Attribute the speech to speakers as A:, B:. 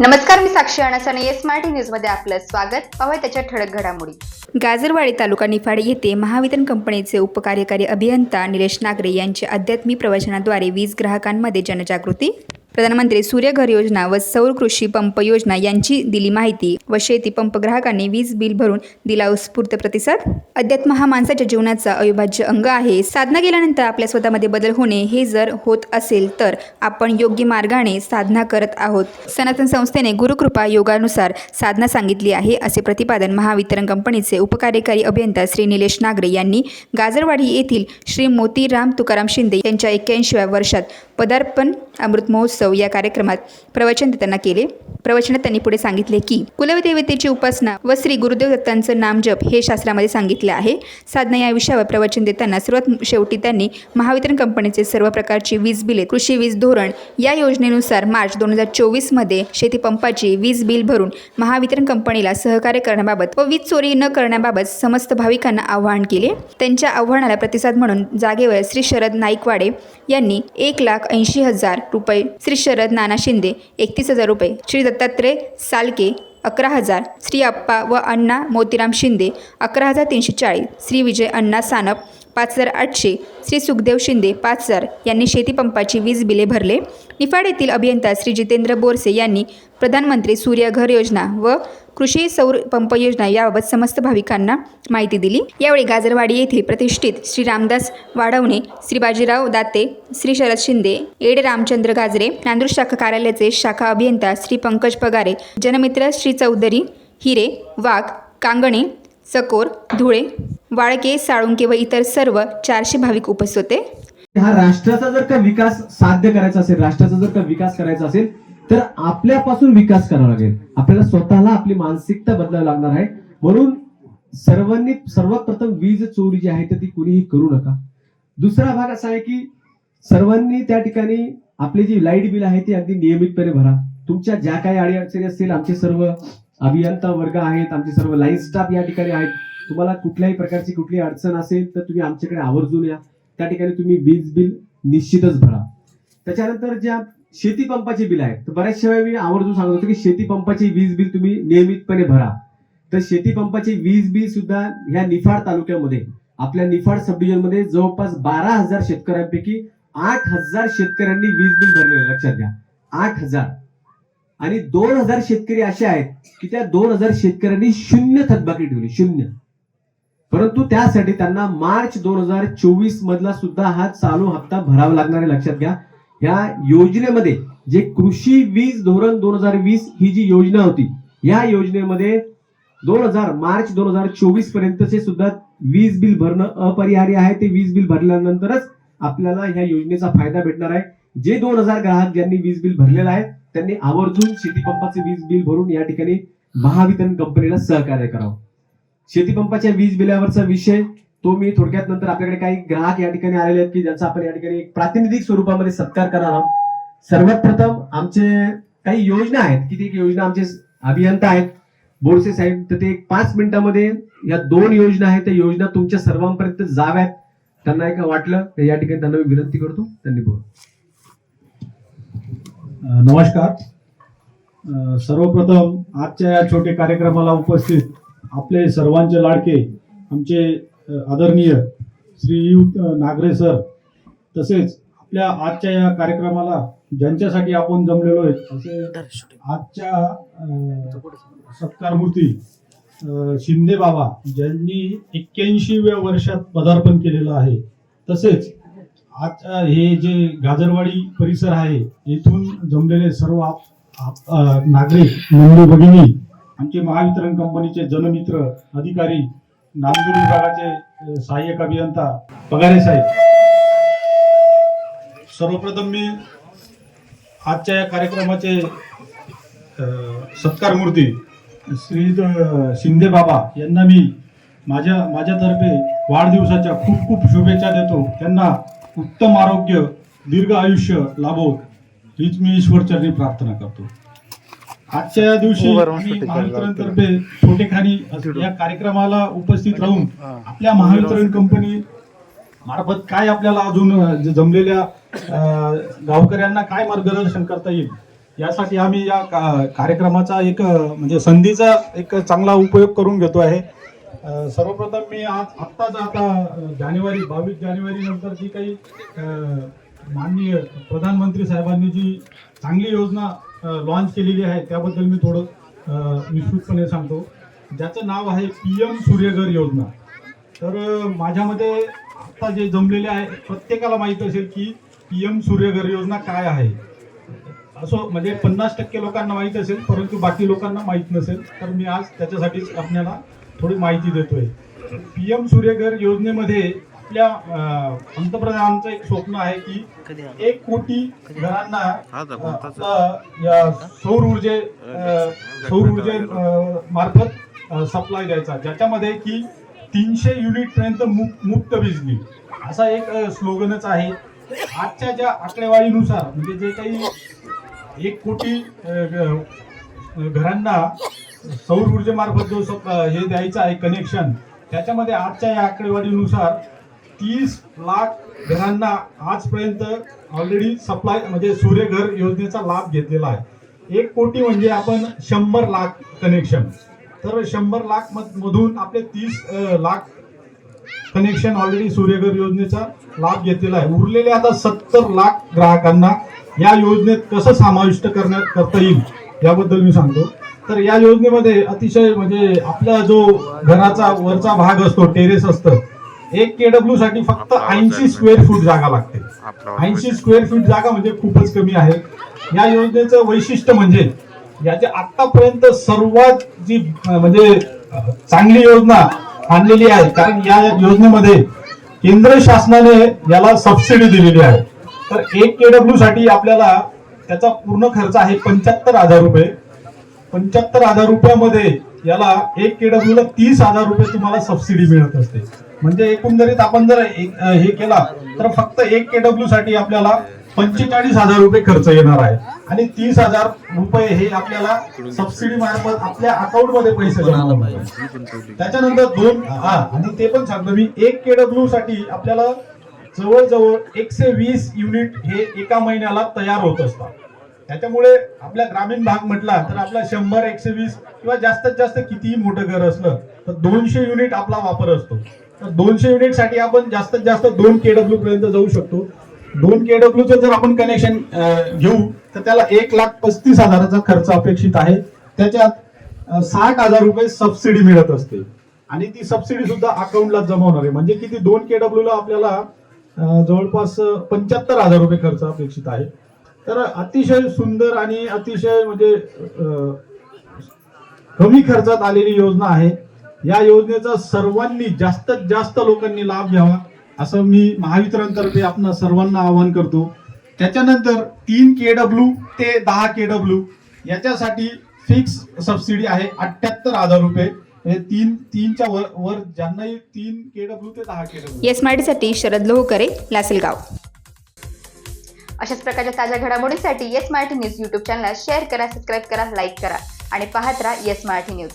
A: नमस्कार, मी साक्षी अणस आणि smart news मध्ये आपलं स्वागत. पाहूया त्याच्या ठळक घडामोडी.
B: गाजरवाडी तालुका निफाड येथे महावितरण कंपनीचे उपकार्यकारी अभियंता निलेश नागरे यांच्या अध्यात्मी प्रवचनाद्वारे वीज ग्राहकांमध्ये जनजागृती. प्रधानमंत्री सूर्यघर योजना व सौर कृषी पंप योजना यांची दिली माहिती व शेती पंप ग्राहकांनी वीज बिल भरून दिला उत्स्फूर्त प्रतिसाद. अध्यात्म हा माणसाच्या जीवनाचा अविभाज्य अंग आहे. साधना केल्यानंतर आपल्या स्वतःमध्ये बदल होणे हे जर होत असेल तर आपण योग्य मार्गाने साधना करत आहोत. सनातन संस्थेने गुरुकृपा योगानुसार साधना सांगितली आहे, असे प्रतिपादन महावितरण कंपनीचे उपकार्यकारी अभियंता श्री निलेश नागरे यांनी गाजरवाडी येथील श्री मोतीराम तुकाराम शिंदे यांच्या 81व्या वर्षात पदार्पण अमृत महोत्सव या कार्यक्रमात प्रवचन देताना केले. प्रवचनात त्यांनी पुढे सांगितले की कुलदेवतेची उपासना व श्री गुरुदेव दत्तांचं नामजप हे शास्त्रामध्ये सांगितले आहे. साधना या विषयावर प्रवचन देताना सर्वात शेवटी त्यांनी महावितरण कंपनीचे सर्व प्रकारची वीज बिले, कृषी वीज धोरण या योजनेनुसार मार्च 2024 मध्ये शेती पंपाची वीज बिल भरून महावितरण कंपनीला सहकार्य करण्याबाबत व वीज चोरी न करण्याबाबत समस्त भाविकांना आवाहन केले. त्यांच्या आवाहनाला प्रतिसाद म्हणून जागेवर श्री शरद नाईकवाडे यांनी 1,80,000 रुपये, श्री शरद नाना शिंदे 31,000 रुपये, श्री दत्तात्रय सालके 11,000, श्री अप्पा व अण्णा मोतीराम शिंदे 11,340, श्री विजय अण्णा सानप 5,800, श्री सुखदेव शिंदे 5,000 यांनी शेतीपंपाची वीज बिले भरले. निफाड येथील अभियंता श्री जितेंद्र बोरसे यांनी प्रधानमंत्री सूर्यघर योजना व कृषी सौर पंप योजना याबाबत समस्त भाविकांना माहिती दिली. यावेळी गाजरवाडी येथील प्रतिष्ठित श्री रामदास वाढवणे, श्री बाजीराव दाते, श्री शरद शिंदे, एड रामचंद्र गाजरे, नांदूर शाखा कार्यालयाचे शाखा अभियंता श्री पंकज पगारे, जनमित्र श्री चौधरी, हिरे, वाघ, कांगणे, सकोर, धुळे, वाळके, साळुंके व इतर सर्व 400 भाविक उपस्थित होते.
C: हा राष्ट्राचा जर का विकास साध्य करायचा असेल, राष्ट्राचा जर का विकास करायचा असेल तर आपल्यापासून विकास करावा लागेल. आपल्याला स्वतःला आपली मानसिकता बदलावी लागणार आहे. म्हणून सर्वांनी सर्वप्रथम वीज चोरी जी आहे तर ती कुणीही करू नका. दुसरा भाग असा आहे की सर्वांनी त्या ठिकाणी आपली जी लाईट बिल आहे ती अगदी नियमितपणे भरा. तुमच्या ज्या काही अडीअडचणी असतील, आमचे सर्व अभियंता वर्ग आहेत, आमचे सर्व लाईन स्टाफ या ठिकाणी आहेत. तुम्हाला कुठल्याही प्रकारची कुठली अडचण असेल तर तुम्ही आमच्याकडे आवर्जून या. त्या ठिकाणी तुम्ही वीज बिल निश्चितच भरा. त्याच्यानंतर ज्या शेती पंपाची बिल आहेत तर बऱ्याचशा वेळी मी आवर्जून सांगत होतो की शेती पंपाची वीज बिल तुम्ही नियमितपणे भरा. तर शेती पंपाची वीज बिल सुद्धा ह्या निफाड तालुक्यामध्ये, आपल्या निफाड सब डिव्हिजन मध्ये जवळपास 12,000 शेतकऱ्यांपैकी 8,000 शेतकऱ्यांनी वीज बिल भरलेलं. लक्षात घ्या, 8,000. आणि 2,000 शेतकरी असे आहेत की त्या 2,000 शेतकऱ्यांनी 0 थकबाकी ठेवली, 0. परंतु त्यासाठी त्यांना मार्च 2024 मधला सुद्धा हा चालू हप्ता भरावा लागणार आहे. लक्षात घ्या, या योजनेमध्ये जे कृषी वीज धोरण 2020 ही जी योजना होती, या योजनेमध्ये मार्च 2024 पर्यंतचे सुद्धा वीज बिल भरणं अपरिहार्य आहे. ते वीज बिल भरल्यानंतरच आपल्याला ह्या योजनेचा फायदा भेटणार आहे. जे 2,000 ग्राहक ज्यांनी वीज बिल भरलेलं आहे त्यांनी आवर्जून शेती पंपाचे वीज बिल भरून या ठिकाणी महावितरण कंपनीला सहकार्य करावं. शेती पंपाच्या वीज बिलावरचा विषय तो मी थोडक्यात नंतर, आपल्याकडे काही ग्राहक या ठिकाणी आलेले आहेत की ज्यांचा आपण या ठिकाणी एक प्रातिनिधिक स्वरूपामध्ये सत्कार करणार आहोत. सर्वात प्रथम आमचे काही योजना आहेत की ती योजना आमचे अभियंता आहेत बोरसे साहेब, तर ते 5 मिनिटांमध्ये या 2 योजना आहेत त्या योजना तुमच्या सर्वांपर्यंत जाव्यात. त्यांना एक वाटलं तर या ठिकाणी त्यांना मी विनंती करतो, त्यांनी बोल.
D: नमस्कार. सर्वप्रथम आजच्या या छोट्या कार्यक्रमाला उपस्थित आपले सर्वांचे लाडके आमचे आदरणीय श्रीयुत नागरे सर, तसेच आपल्या आजच्या या कार्यक्रमाला ज्यांच्यासाठी आपण जमलेलो आहे असे आजच्या सत्कारमूर्ती शिंदे बाबा, ज्यांनी 81व्या वर्षात पदार्पण केलेलं आहे. तसेच आज हे जे गाजरवाडी परिसर आहे येथून जमलेले सर्व नागरिक मंडळी भगिनी, आमचे महावितरण कंपनीचे जनमित्र अधिकारी, नांदूर विभागाचे सहाय्यक अभियंता पगारे साहेब, सर्वप्रथम मी आजच्या या कार्यक्रमाचे सत्कारमूर्ती श्री शिंदे बाबा यांना मी माझ्यातर्फे वाढदिवसाच्या खूप खूप शुभेच्छा देतो. त्यांना उत्तम आरोग्य, दीर्घ आयुष्य लाभो हीच मी ईश्वरचरणी प्रार्थना करतो. आजच्या या दिवशी महावितरणतर्फे छोटेखानी या कार्यक्रमाला उपस्थित राहून आपल्या महावितरण कंपनी मार्फत काय आपल्याला अजून जमलेल्या गावकऱ्यांना काय मार्गदर्शन करता येईल यासाठी आम्ही या कार्यक्रमाचा एक म्हणजे संधीचा एक चांगला उपयोग करून घेतो आहे. सर्वप्रथम मी आत्ताच आता 22 जानेवारी नंतर जी काही माननीय प्रधानमंत्री साहेबांनी जी चांगली योजना लॉन्च केलेली आहे त्याबद्दल मी थोडं विस्तृतपणे सांगतो, ज्याचं नाव आहे PM सूर्यघर योजना. तर माझ्यामध्ये आता जे जमलेले आहे प्रत्येकाला माहीत असेल की PM सूर्यघर योजना काय आहे. असं म्हणजे 50% लोकांना माहीत असेल, परंतु बाकी लोकांना माहीत नसेल. तर मी आज त्याच्यासाठीच आपल्याला थोडी माहिती देतोय. PM सूर्यघर योजनेमध्ये आपल्या पंतप्रधानांचं एक स्वप्न आहे की 1 कोटी घरांना या सौर ऊर्जे मार्फत सप्लाय द्यायचा, ज्याच्यामध्ये की 300 युनिट पर्यंत मुक्त बिजली असा एक स्लोगनच आहे. आजच्या ज्या आकडेवारीनुसार म्हणजे जे काही 1 कोटी घरांना सौर ऊर्जेमार्फत जो हे द्यायचं आहे कनेक्शन, त्याच्यामध्ये आजच्या या आकडेवारीनुसार 30 लाख घरांना आजपर्यंत ऑलरेडी सप्लाय म्हणजे सूर्यघर योजनेचा लाभ घेतलेला आहे. 1 कोटी म्हणजे आपण 100 लाख कनेक्शन, तर 100 लाख मधून आपले 30 लाख कनेक्शन ऑलरेडी सूर्यघर योजनेचा लाभ घेतलेला आहे. उरलेले आता 70 लाख ग्राहकांना या योजनेत कसं समाविष्ट करता येईल याबद्दल मी सांगतो. तर या योजनेमध्ये अतिशय म्हणजे आपला जो घराचा वरचा भाग असतो, टेरेस असतं, 1 KW साठी फक्त 80 स्क्वेअर फूट जागा लागते. 80 स्क्वेअर फूट जागा म्हणजे खूपच कमी आहे. या योजनेचं वैशिष्ट्य म्हणजे याचे आतापर्यंत सर्वात जी म्हणजे चांगली योजना आणलेली आहे, कारण या योजनेमध्ये केंद्र शासनाने याला सबसिडी दिलेली आहे. तर 1 KW साठी आपल्याला त्याचा पूर्ण खर्च आहे 75,000 रुपये. 75,000 रुपयामध्ये याला 1 KW ला 30,000 रुपये तुम्हाला सबसिडी मिळत असते. म्हणजे एकंदरीत आपण जर हे केला तर फक्त 1 KW साठी आपल्याला 45,000 रुपये खर्च येणार आहे आणि 30,000 रुपये हे आपल्याला सबसिडी मार्फत आपल्या अकाउंट मध्ये पैसे जमा होतात. त्याच्यानंतर आणि ते पण सांगतो मी, 1 KW साठी आपल्याला जवळजवळ 120 युनिट हे एका महिन्याला तयार होत असतात. त्याच्यामुळे आपल्या ग्रामीण भाग म्हटला तर आपला 100, 120 किंवा जास्तीत जास्त कितीही मोठं घर असलं तर 200 युनिट आपला वापर असतो. तर 200 युनिट साठी आपण जास्तीत जास्त 2 KW पर्यंत जाऊ शकतो. 2 KW चं जर आपण कनेक्शन घेऊ तर त्याला 1,35,000चा खर्च अपेक्षित आहे. त्याच्यात 60,000 रुपये सबसिडी मिळत असते आणि ती सबसिडी सुद्धा अकाउंटला जमा होणार आहे. म्हणजे किती 2 KW ला आपल्याला जवळपास 75,000 रुपये खर्च अपेक्षित आहे. तर अतिशय सुंदर आणि अतिशय म्हणजे कमी खर्चात आलेली योजना आहे. या योजनेचा सर्वांनी जास्तीत जास्त लोकांनी लाभ घ्यावा असं मी महावितरणतर्फे आपणा सर्वांना आवाहन करतो. त्याच्यानंतर 3 KW ते 10 KW याच्यासाठी फिक्स सबसिडी आहे 78,000 रुपये. तीनच्या वर ज्यांनाही 3 KW ते 10 KW.
B: येस मराठीसाठी शरद लोहकरे, लासलगाव.
A: अशाच प्रकारच्या ताज्या घडामोडींसाठी येस मराठी न्यूज YouTube चॅनलला शेअर करा, सबस्क्राईब करा, लाईक करा आणि पाहत राहा येस मराठी न्यूज.